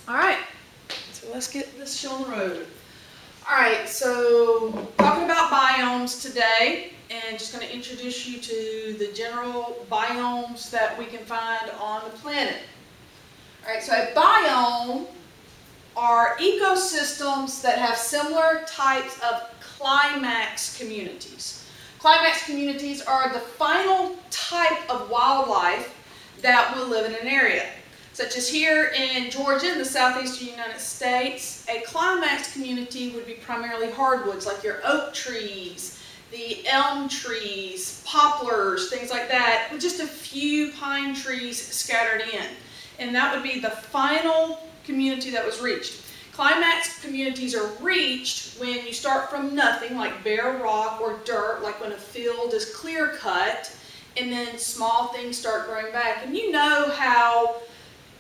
All right, so let's get this show on the road. All right, so talking about biomes today, and just going to introduce you to the general biomes that we can find on the planet. All right, so a biome are ecosystems that have similar types of climax communities. Climax communities are the final type of wildlife that will live in an area. Such as here in Georgia, in the southeastern United States, a climax community would be primarily hardwoods, like your oak trees, the elm trees, poplars, things like that, with just a few pine trees scattered in. And that would be the final community that was reached. Climax communities are reached when you start from nothing, like bare rock or dirt, like when a field is clear cut, and then small things start growing back. And you know how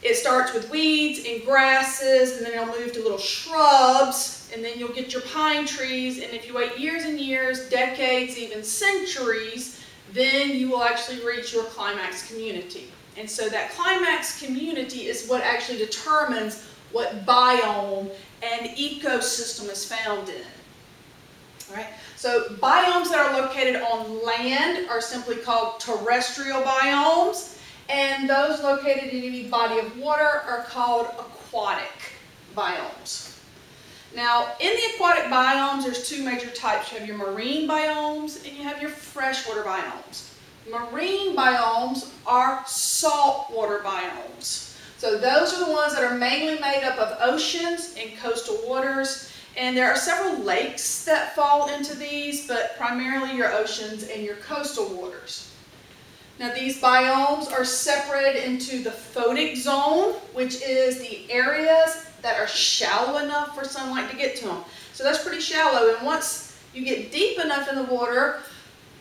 it starts with weeds and grasses, and then it'll move to little shrubs, and then you'll get your pine trees, and if you wait years and years, decades, even centuries, then you will actually reach your climax community. And so that climax community is what actually determines what biome and ecosystem is found in. All right? So biomes that are located on land are simply called terrestrial biomes. And those located in any body of water are called aquatic biomes. Now, in the aquatic biomes, there's two major types. You have your marine biomes and you have your freshwater biomes. Marine biomes are saltwater biomes. So those are the ones that are mainly made up of oceans and coastal waters. And there are several lakes that fall into these, but primarily your oceans and your coastal waters. Now these biomes are separated into the photic zone, which is the areas that are shallow enough for sunlight to get to them. So that's pretty shallow, and once you get deep enough in the water,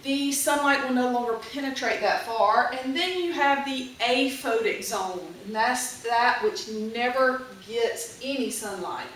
the sunlight will no longer penetrate that far. And then you have the aphotic zone, and that's that which never gets any sunlight.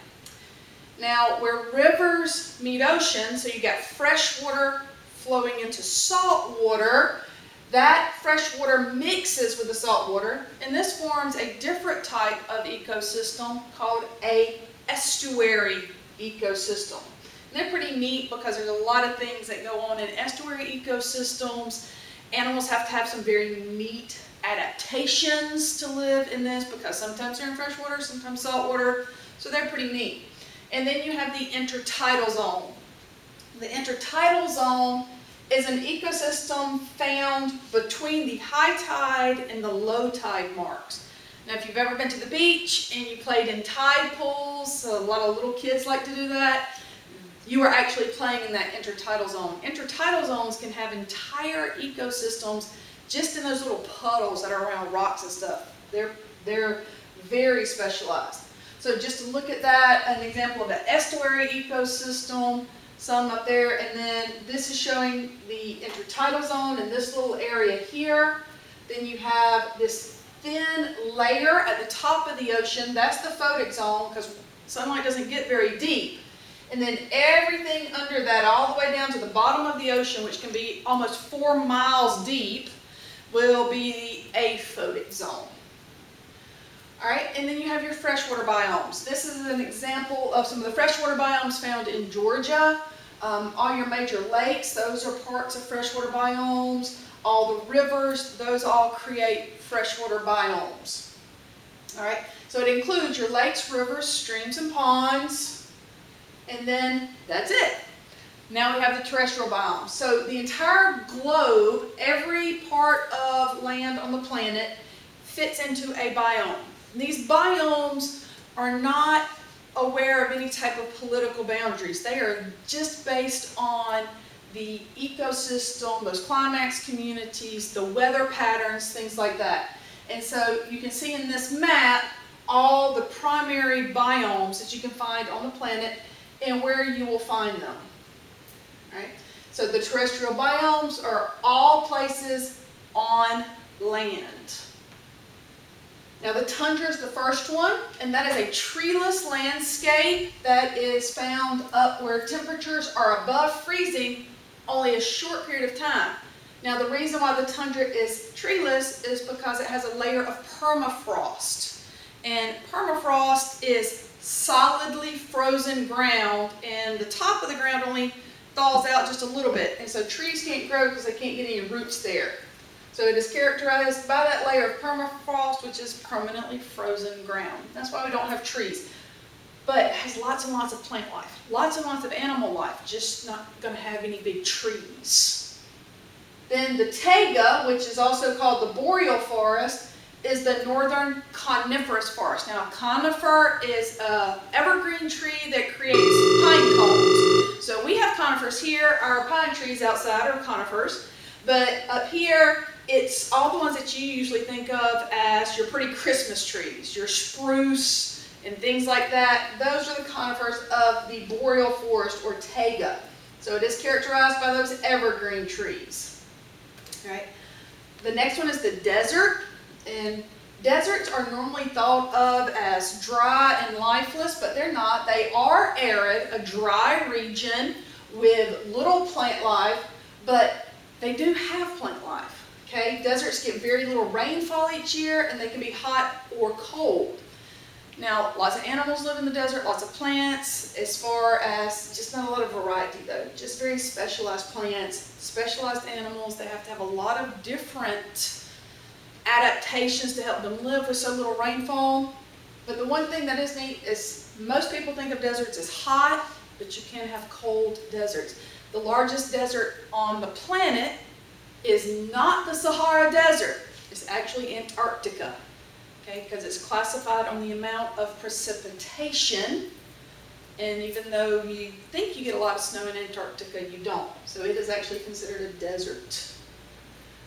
Now where rivers meet oceans, so you got fresh water flowing into salt water, that fresh water mixes with the salt water, and this forms a different type of ecosystem called an estuary ecosystem. And they're pretty neat because there's a lot of things that go on in estuary ecosystems. Animals have to have some very neat adaptations to live in this because sometimes they're in fresh water, sometimes salt water, so they're pretty neat. And then you have the intertidal zone. The intertidal zone is an ecosystem found between the high tide and the low tide marks. Now if you've ever been to the beach and you played in tide pools, so a lot of little kids like to do that, you are actually playing in that intertidal zone. Intertidal zones can have entire ecosystems just in those little puddles that are around rocks and stuff. They're very specialized. So just to look at that, an example of an estuary ecosystem, some up there, and then this is showing the intertidal zone in this little area here. Then you have this thin layer at the top of the ocean. That's the photic zone because sunlight doesn't get very deep. And then everything under that, all the way down to the bottom of the ocean, which can be almost 4 miles deep, will be the aphotic zone. All right, and then you have your freshwater biomes. This is an example of some of the freshwater biomes found in Georgia. All your major lakes, those are parts of freshwater biomes. All the rivers, those all create freshwater biomes. All right, so it includes your lakes, rivers, streams, and ponds, and then that's it. Now we have the terrestrial biomes. So the entire globe, every part of land on the planet fits into a biome. These biomes are not aware of any type of political boundaries. They are just based on the ecosystem, those climax communities, the weather patterns, things like that. And so you can see in this map all the primary biomes that you can find on the planet and where you will find them. All right? So the terrestrial biomes are all places on land. Now the tundra is the first one, and that is a treeless landscape that is found up where temperatures are above freezing only a short period of time. Now the reason why the tundra is treeless is because it has a layer of permafrost. And permafrost is solidly frozen ground, and the top of the ground only thaws out just a little bit. And so trees can't grow because they can't get any roots there. So it is characterized by that layer of permafrost, which is permanently frozen ground. That's why we don't have trees. But it has lots and lots of plant life, lots and lots of animal life, just not going to have any big trees. Then the taiga, which is also called the boreal forest, is the northern coniferous forest. Now, a conifer is an evergreen tree that creates pine cones. So we have conifers here. Our pine trees outside are conifers. But up here, it's all the ones that you usually think of as your pretty Christmas trees, your spruce and things like that. Those are the conifers of the boreal forest or taiga. So it is characterized by those evergreen trees. All right. The next one is the desert. And deserts are normally thought of as dry and lifeless, but they're not. They are arid, a dry region with little plant life, but they do have plant life. Okay? Deserts get very little rainfall each year, and they can be hot or cold. Now, lots of animals live in the desert, lots of plants, as far as just not a lot of variety though, just very specialized plants, specialized animals. They have to have a lot of different adaptations to help them live with so little rainfall. But the one thing that is neat is most people think of deserts as hot, but you can have cold deserts. The largest desert on the planet is not the Sahara Desert, it's actually Antarctica. Okay, because it's classified on the amount of precipitation, and even though you think you get a lot of snow in Antarctica, you don't. So it is actually considered a desert.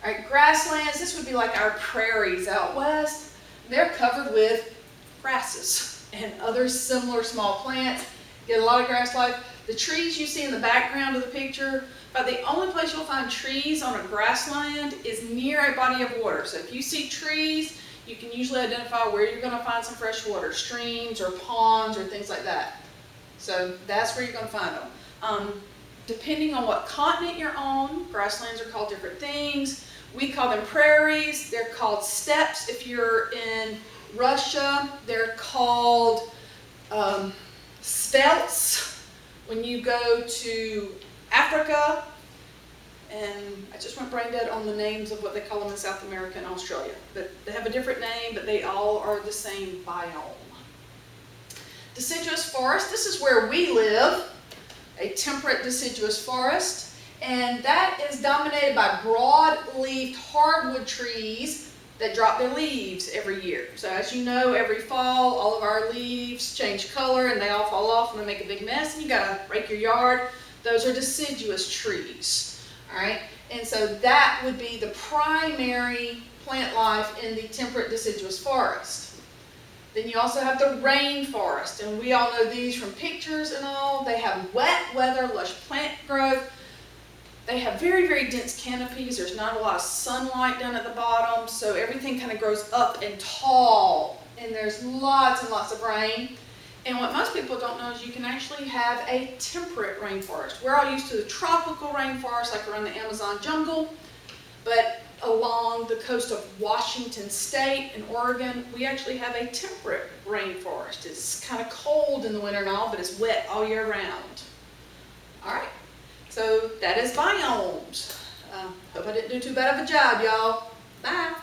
All right, grasslands, this would be like our prairies out west. They're covered with grasses and other similar small plants. Get a lot of grass life. The trees you see in the background of the picture, but the only place you'll find trees on a grassland is near a body of water. So if you see trees, you can usually identify where you're going to find some fresh water, streams or ponds or things like that. So that's where you're going to find them. Depending on what continent you're on, grasslands are called different things. We call them prairies. They're called steppes. If you're in Russia, they're called steppes. When you go to Africa, and I just went brain dead on the names of what they call them in South America and Australia. But they have a different name, but they all are the same biome. Deciduous forest, this is where we live, a temperate deciduous forest. And that is dominated by broad-leafed hardwood trees that drop their leaves every year. So as you know, every fall, all of our leaves change color and they all fall off and they make a big mess and you gotta rake your yard. Those are deciduous trees. All right, and so that would be the primary plant life in the temperate deciduous forest. Then you also have the rainforest, and we all know these from pictures and all. They have wet weather, lush plant growth. They have very, very dense canopies. There's not a lot of sunlight down at the bottom, so everything kind of grows up and tall, and there's lots and lots of rain. And what most people don't know is you can actually have a temperate rainforest. We're all used to the tropical rainforest, like around the Amazon jungle, but along the coast of Washington State and Oregon, we actually have a temperate rainforest. It's kind of cold in the winter and all, but it's wet all year round. All right, so that is biomes. Hope I didn't do too bad of a job, y'all. Bye.